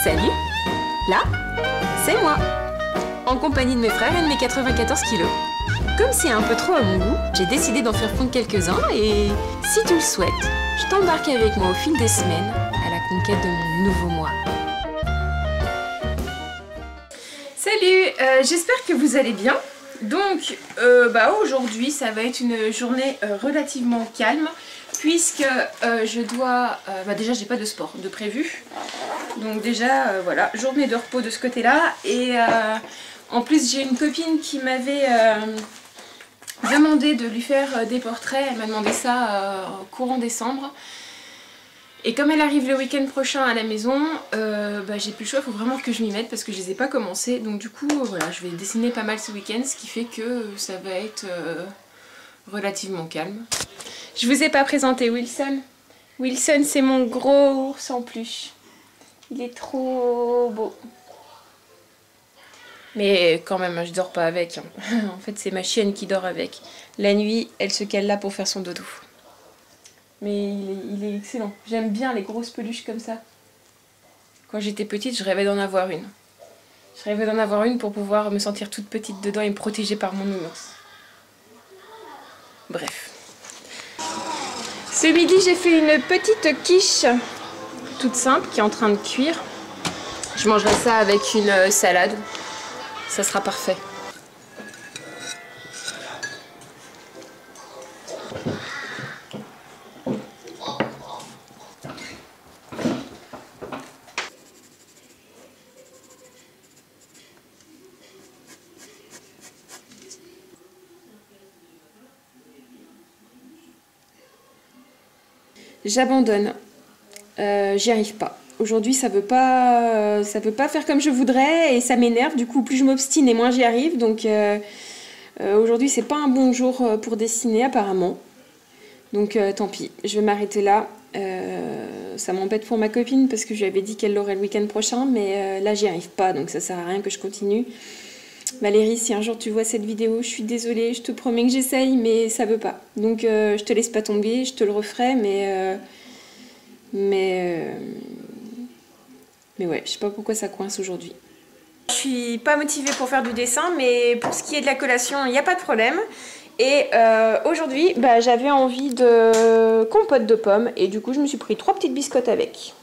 Salut! Là, c'est moi! En compagnie de mes frères et de mes 94 kilos. Comme c'est un peu trop à mon goût, j'ai décidé d'en faire fondre quelques-uns et si tu le souhaites, je t'embarque avec moi au fil des semaines à la conquête de mon nouveau moi. Salut, j'espère que vous allez bien. Donc aujourd'hui ça va être une journée relativement calme puisque je dois... déjà j'ai pas de sport de prévu. Donc déjà voilà, journée de repos de ce côté là. Et en plus j'ai une copine qui m'avait demandé de lui faire des portraits. Elle m'a demandé ça courant décembre. Et comme elle arrive le week-end prochain à la maison, j'ai plus le choix, il faut vraiment que je m'y mette parce que je les ai pas commencés. Donc du coup, voilà, je vais dessiner pas mal ce week-end, ce qui fait que ça va être relativement calme. Je vous ai pas présenté Wilson. Wilson, c'est mon gros ours en peluche. Il est trop beau. Mais quand même, je dors pas avec. En fait, c'est ma chienne qui dort avec. La nuit, elle se cale là pour faire son dodo. Mais il est excellent. J'aime bien les grosses peluches comme ça. Quand j'étais petite, je rêvais d'en avoir une. Je rêvais d'en avoir une pour pouvoir me sentir toute petite dedans et me protéger par mon nounours. Bref. Ce midi, j'ai fait une petite quiche toute simple qui est en train de cuire. Je mangerai ça avec une salade. Ça sera parfait. J'abandonne. J'y arrive pas. Aujourd'hui, ça veut pas faire comme je voudrais et ça m'énerve. Du coup, plus je m'obstine et moins j'y arrive. Donc aujourd'hui, c'est pas un bon jour pour dessiner apparemment. Donc tant pis, je vais m'arrêter là. Ça m'embête pour ma copine parce que je lui avais dit qu'elle l'aurait le week-end prochain, mais là, j'y arrive pas. Donc ça sert à rien que je continue. Valérie, si un jour tu vois cette vidéo, je suis désolée, je te promets que j'essaye, mais ça veut pas. Donc je te laisse pas tomber, je te le referai, mais ouais, je sais pas pourquoi ça coince aujourd'hui. Je suis pas motivée pour faire du dessin, mais pour ce qui est de la collation, il n'y a pas de problème. Et aujourd'hui, j'avais envie de compote de pommes, et du coup je me suis pris 3 petites biscottes avec.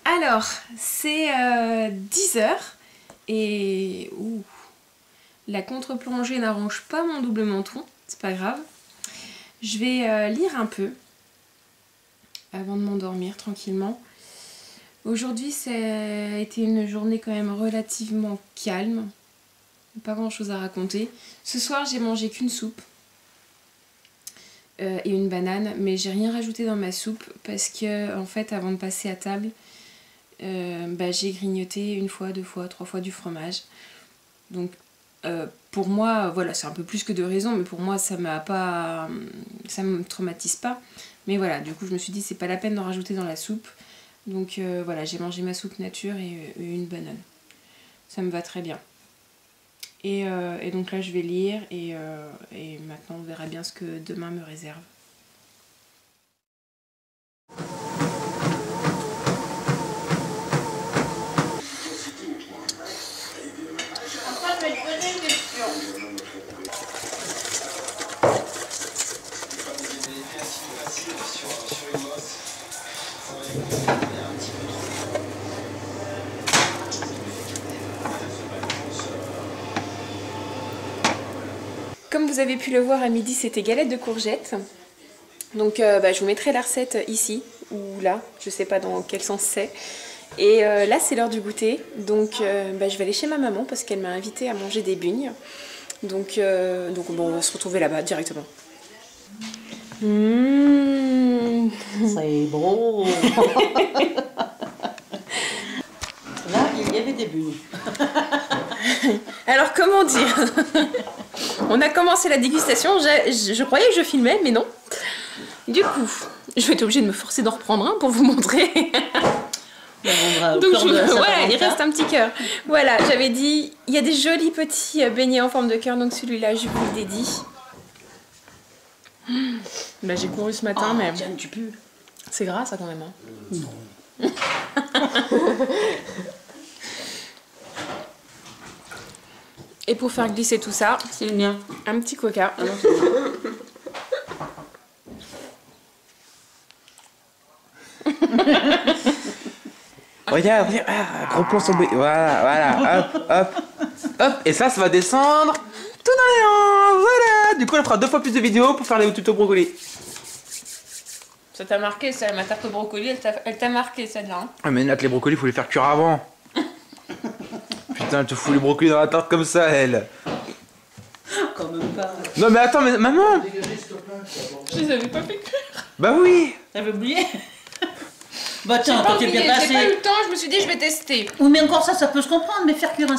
Alors, c'est 10 h et la contre-plongée n'arrange pas mon double menton, c'est pas grave. Je vais lire un peu avant de m'endormir tranquillement. Aujourd'hui, ça a été une journée quand même relativement calme, pas grand chose à raconter. Ce soir, j'ai mangé qu'une soupe et une banane, mais j'ai rien rajouté dans ma soupe parce que, en fait, avant de passer à table, j'ai grignoté 1 fois, 2 fois, 3 fois du fromage. Donc pour moi, voilà, c'est un peu plus que de raison, mais pour moi ça me traumatise pas. Mais voilà, du coup je me suis dit c'est pas la peine d'en rajouter dans la soupe. Donc voilà, j'ai mangé ma soupe nature et une banane. Ça me va très bien. Et donc là je vais lire et maintenant on verra bien ce que demain me réserve. Comme vous avez pu le voir à midi, c'était galette de courgettes. Donc je vous mettrai la recette ici ou là, je sais pas dans quel sens c'est. Et là c'est l'heure du goûter, donc je vais aller chez ma maman parce qu'elle m'a invitée à manger des bugnes. Donc bon, on va se retrouver là-bas directement. C'est bon. Là, il y avait des bugnes. Alors comment dire? On a commencé la dégustation, je croyais que je filmais, mais non. Du coup, Je vais être obligée de me forcer d'en reprendre un pour vous montrer. Donc ouais, il reste un petit cœur. Voilà, j'avais dit, il y a des jolis petits beignets en forme de cœur, donc celui-là, je vous le dédie. Bah, j'ai couru ce matin, mais... Tiens, tu pues. C'est gras, ça, quand même. Hein. Non. Et pour faire glisser tout ça, C'est le mien. un petit coca. Ah non, c'est le mien. Regarde, regarde, ah, gros plan sur le... Voilà, hop. Et ça va descendre tout dans les hanches, voilà. Du coup, on fera 2 fois plus de vidéos pour faire les tutos brocoli. Ça t'a marqué, ça, ma tarte au brocoli, elle t'a marqué, celle-là. Hein. Ah, mais Nat, les brocolis, faut les faire cuire avant. Putain, elle te fout les brocolis dans la tarte comme ça, elle. Quand même pas. Non, mais attends, mais maman. Je les avais pas fait cuire. Bah oui. T'avais oublié? Bah tiens, quand t'es bien J'ai pas eu passé. le temps, je me suis dit, je vais tester. Oui, mais encore ça peut se comprendre, mais faire cuire un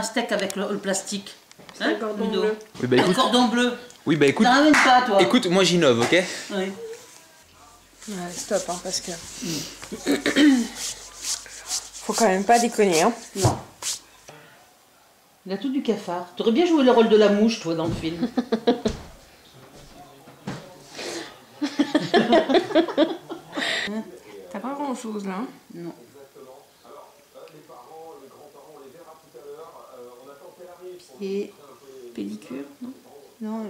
steak avec le plastique. Hein, le cordon Ludo? bleu. Oui, bah Le écoute. cordon bleu. Oui, bah écoute. T'en ramènes pas, toi. Écoute, moi j'innove, ok? Oui. Ouais, stop, hein, parce que... Faut quand même pas déconner, hein. Non. Il a tout du cafard. T'aurais bien joué le rôle de la mouche, toi, dans le film. T'as pas grand-chose, là. Hein. Non. Et Pellicule, non? non.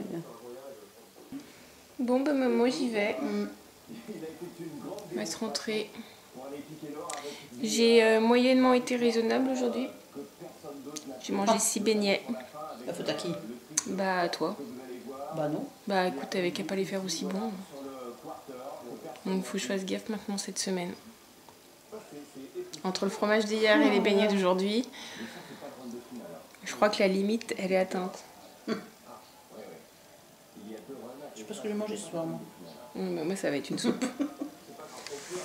Bon, bah moi j'y vais. On va se rentrer. J'ai moyennement été raisonnable aujourd'hui. J'ai mangé 6 beignets. La faute à qui? Bah à toi. Bah non. Bah écoute, t'avais qu'à pas les faire aussi bons. Donc faut que je fasse gaffe maintenant cette semaine. Entre le fromage d'hier et les beignets d'aujourd'hui, je crois que la limite, elle est atteinte. Je sais pas ce que j'ai mangé ce soir, moi. Bah, moi, ça va être une soupe.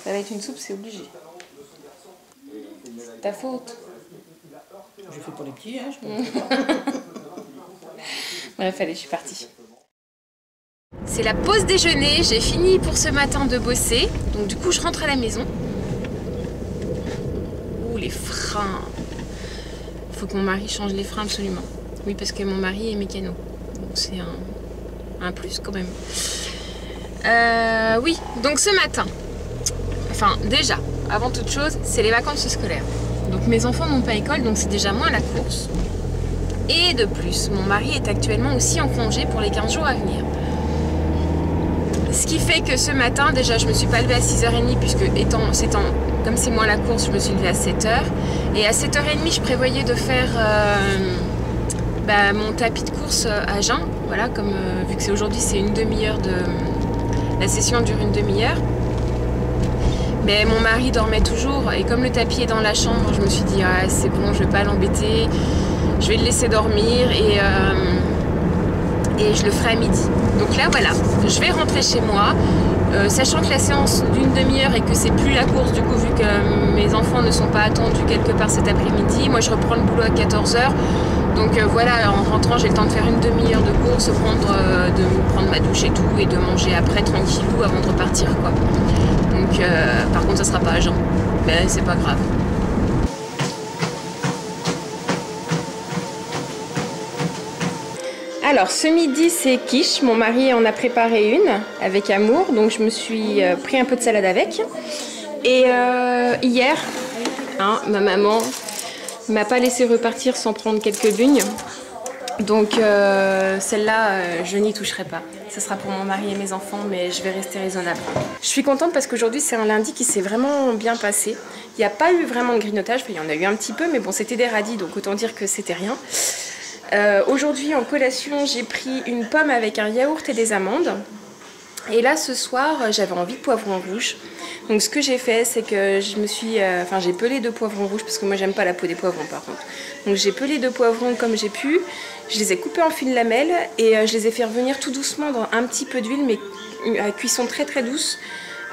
Ça va être une soupe, c'est obligé. C'est ta faute. Je fais pour les petits, hein, je peux. Bref, allez, je suis partie. C'est la pause déjeuner, j'ai fini pour ce matin de bosser. Donc du coup, je rentre à la maison. Ouh, les freins. Il faut que mon mari change les freins absolument. Oui, parce que mon mari est mécano. Donc c'est un plus quand même. Oui, donc ce matin, enfin déjà, avant toute chose, c'est les vacances scolaires. Donc mes enfants n'ont pas école, donc c'est déjà moins la course. Et de plus, mon mari est actuellement aussi en congé pour les 15 jours à venir. Ce qui fait que ce matin, déjà, je me suis pas levée à 6h30 puisque comme c'est moi la course, je me suis levée à 7h. Et à 7h30, je prévoyais de faire mon tapis de course à jeun. Voilà, comme vu que c'est aujourd'hui, c'est une demi-heure la session dure une demi-heure. Mais mon mari dormait toujours et comme le tapis est dans la chambre, je me suis dit ah, c'est bon, je vais pas l'embêter, je vais le laisser dormir et je le ferai à midi. Donc là voilà, je vais rentrer chez moi, sachant que la séance d'une demi-heure et que c'est plus la course du coup vu que mes enfants ne sont pas attendus quelque part cet après-midi. Moi je reprends le boulot à 14h. Donc voilà, en rentrant j'ai le temps de faire une demi-heure de course, de prendre ma douche et tout et de manger après tranquillou avant de repartir quoi. Donc par contre ça sera pas à jeun, mais c'est pas grave. Alors ce midi c'est quiche, mon mari en a préparé une avec amour, donc je me suis pris un peu de salade avec. Et hier, hein, ma maman m'a pas laissé repartir sans prendre quelques bugnes. Donc celle-là, je n'y toucherai pas. Ce sera pour mon mari et mes enfants, mais je vais rester raisonnable. Je suis contente parce qu'aujourd'hui, c'est un lundi qui s'est vraiment bien passé. Il n'y a pas eu vraiment de grignotage, enfin, il y en a eu un petit peu, mais bon, c'était des radis, donc autant dire que c'était rien. Aujourd'hui, en collation, j'ai pris une pomme avec un yaourt et des amandes. Et là, ce soir, j'avais envie de poivron rouge. Donc ce que j'ai fait, c'est que j'ai pelé 2 poivrons rouges, parce que moi j'aime pas la peau des poivrons par contre. Donc j'ai pelé 2 poivrons comme j'ai pu, je les ai coupés en fines lamelles et je les ai fait revenir tout doucement dans un petit peu d'huile, mais à cuisson très très douce,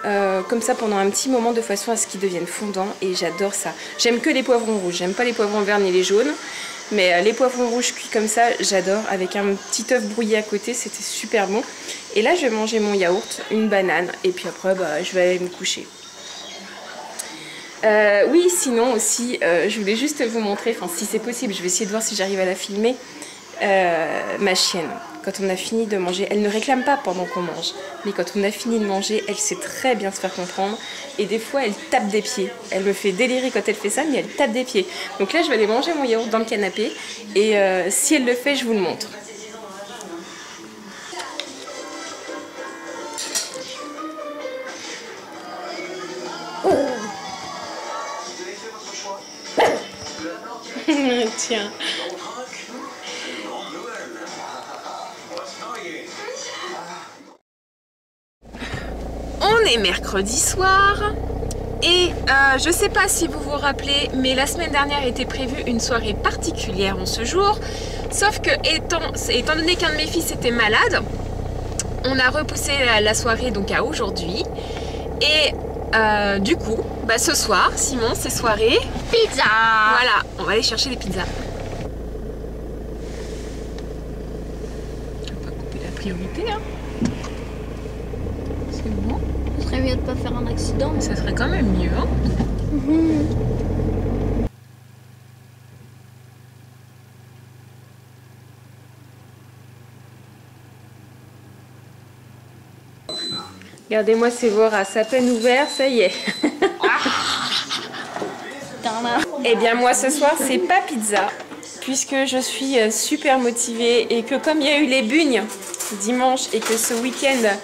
comme ça pendant un petit moment de façon à ce qu'ils deviennent fondants et j'adore ça. J'aime que les poivrons rouges, j'aime pas les poivrons verts ni les jaunes, mais les poivrons rouges cuits comme ça, j'adore, avec un petit œuf brouillé à côté, c'était super bon. Et là je vais manger mon yaourt, une banane et puis après je vais aller me coucher. Oui, sinon aussi, je voulais juste vous montrer, enfin si c'est possible, je vais essayer de voir si j'arrive à la filmer, ma chienne. Quand on a fini de manger, elle ne réclame pas pendant qu'on mange, mais quand on a fini de manger, elle sait très bien se faire comprendre et des fois elle tape des pieds. Elle me fait délirer quand elle fait ça, mais elle tape des pieds. Donc là je vais aller manger mon yaourt dans le canapé et si elle le fait, je vous le montre. Tiens. On est mercredi soir et je sais pas si vous vous rappelez, mais la semaine dernière était prévue une soirée particulière en ce jour. Sauf que étant donné qu'un de mes fils était malade, on a repoussé la soirée donc à aujourd'hui. Et du coup, ce soir, Simon, c'est soirée pizza. Voilà, on va aller chercher des pizzas. Je vais pas couper la priorité, hein. C'est bon. Ce serait mieux de pas faire un accident. Ça serait quand même mieux, hein. Regardez-moi ces voraces, à peine ouvert, ça y est. Eh bien moi ce soir c'est pas pizza, puisque je suis super motivée et que comme il y a eu les bugnes dimanche et que ce week-end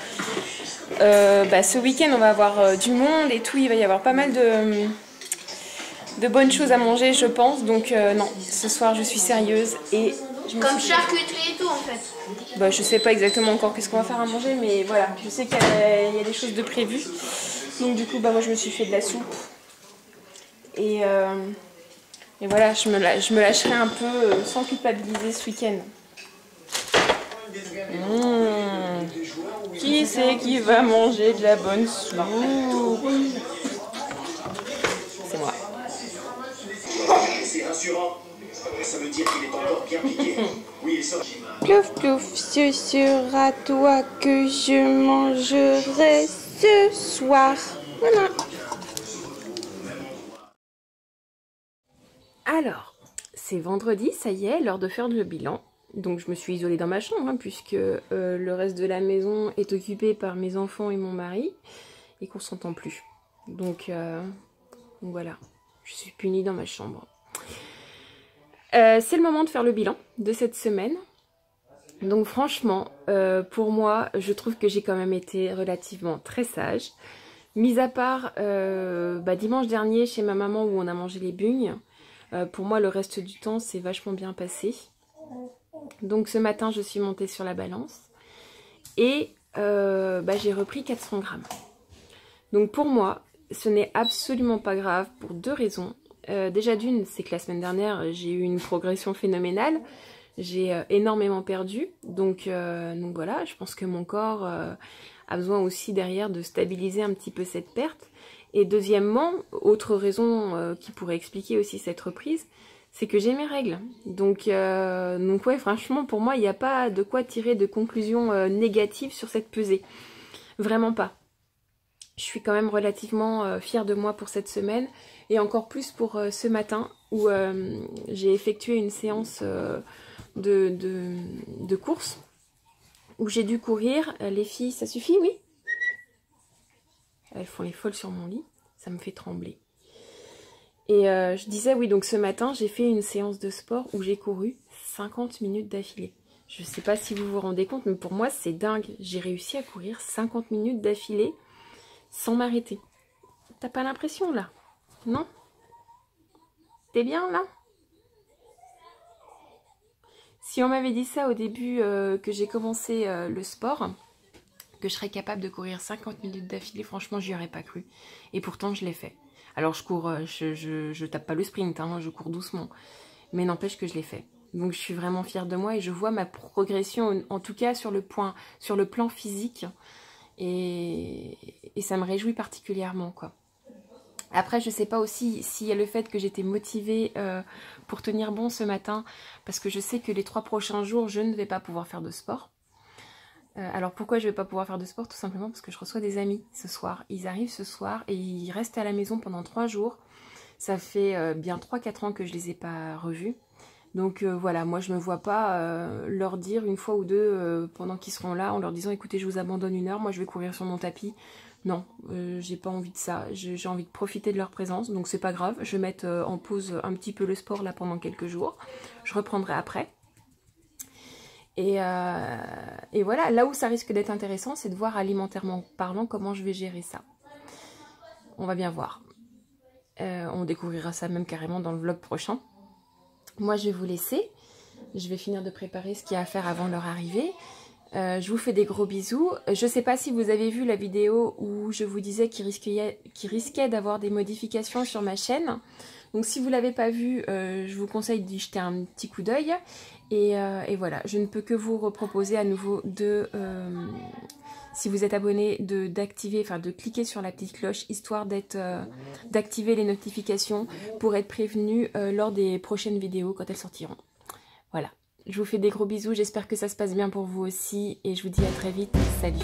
on va avoir du monde et tout, il va y avoir pas mal de bonnes choses à manger je pense, donc non, ce soir je suis sérieuse et comme charcuterie et tout en fait. Je sais pas exactement encore qu'est-ce qu'on va faire à manger, mais voilà, je sais qu'il y a des choses de prévues. Donc du coup, moi je me suis fait de la soupe. Et voilà, je me lâcherai un peu sans culpabiliser ce week-end. Qui c'est qui va manger de la bonne soupe? C'est moi. C'est rassurant. Ça veut dire qu'il est encore bien piqué. Oui, ça. Plouf plouf, ce sera toi que je mangerai ce soir. Voilà. Alors, c'est vendredi, ça y est, l'heure de faire le bilan. Donc je me suis isolée dans ma chambre, hein, puisque le reste de la maison est occupé par mes enfants et mon mari, et qu'on s'entend plus. Donc voilà, je suis punie dans ma chambre. C'est le moment de faire le bilan de cette semaine. Donc franchement, pour moi, je trouve que j'ai quand même été relativement très sage. Mis à part dimanche dernier chez ma maman où on a mangé les bugnes, pour moi le reste du temps c'est vachement bien passé. Donc ce matin je suis montée sur la balance et j'ai repris 400 grammes. Donc pour moi ce n'est absolument pas grave pour deux raisons. Déjà d'une, c'est que la semaine dernière j'ai eu une progression phénoménale, j'ai énormément perdu, donc voilà, je pense que mon corps a besoin aussi derrière de stabiliser un petit peu cette perte. Et deuxièmement, autre raison qui pourrait expliquer aussi cette reprise, c'est que j'ai mes règles. Donc ouais, franchement pour moi il n'y a pas de quoi tirer de conclusions négatives sur cette pesée, vraiment pas. Je suis quand même relativement fière de moi pour cette semaine et encore plus pour ce matin où j'ai effectué une séance de course où j'ai dû courir. Les filles, ça suffit, oui? Elles font les folles sur mon lit, ça me fait trembler. Et je disais, oui, donc ce matin, j'ai fait une séance de sport où j'ai couru 50 minutes d'affilée. Je sais pas si vous vous rendez compte, mais pour moi, c'est dingue. J'ai réussi à courir 50 minutes d'affilée sans m'arrêter. T'as pas l'impression là? Non? T'es bien là? Si on m'avait dit ça au début que j'ai commencé le sport, que je serais capable de courir 50 minutes d'affilée, franchement j'y aurais pas cru. Et pourtant je l'ai fait. Alors je cours, je tape pas le sprint, hein, je cours doucement. Mais n'empêche que je l'ai fait. Donc je suis vraiment fière de moi et je vois ma progression, en tout cas sur le plan physique. et ça me réjouit particulièrement, quoi. Après, je sais pas aussi s'il y a le fait que j'étais motivée pour tenir bon ce matin, parce que je sais que les 3 prochains jours, je ne vais pas pouvoir faire de sport. Alors pourquoi je ne vais pas pouvoir faire de sport? Tout simplement parce que je reçois des amis ce soir. Ils arrivent ce soir et ils restent à la maison pendant 3 jours. Ça fait bien 3-4 ans que je les ai pas revus. Donc voilà, moi je me vois pas leur dire une fois ou deux pendant qu'ils seront là, en leur disant écoutez, je vous abandonne 1 heure, moi je vais courir sur mon tapis. Non, j'ai pas envie de ça, j'ai envie de profiter de leur présence, donc c'est pas grave, je vais mettre en pause un petit peu le sport là pendant quelques jours, je reprendrai après. Et voilà, là où ça risque d'être intéressant, c'est de voir alimentairement parlant comment je vais gérer ça. On va bien voir. On découvrira ça même carrément dans le vlog prochain. Moi, je vais vous laisser. Je vais finir de préparer ce qu'il y a à faire avant leur arrivée. Je vous fais des gros bisous. Je ne sais pas si vous avez vu la vidéo où je vous disais qu'il risquait d'avoir des modifications sur ma chaîne. Donc si vous ne l'avez pas vu, je vous conseille d'y jeter un petit coup d'œil. Et voilà, je ne peux que vous reproposer à nouveau de, si vous êtes abonné, d'activer, enfin de cliquer sur la petite cloche, histoire d'activer les notifications pour être prévenu lors des prochaines vidéos quand elles sortiront. Voilà, je vous fais des gros bisous, j'espère que ça se passe bien pour vous aussi, et je vous dis à très vite, salut.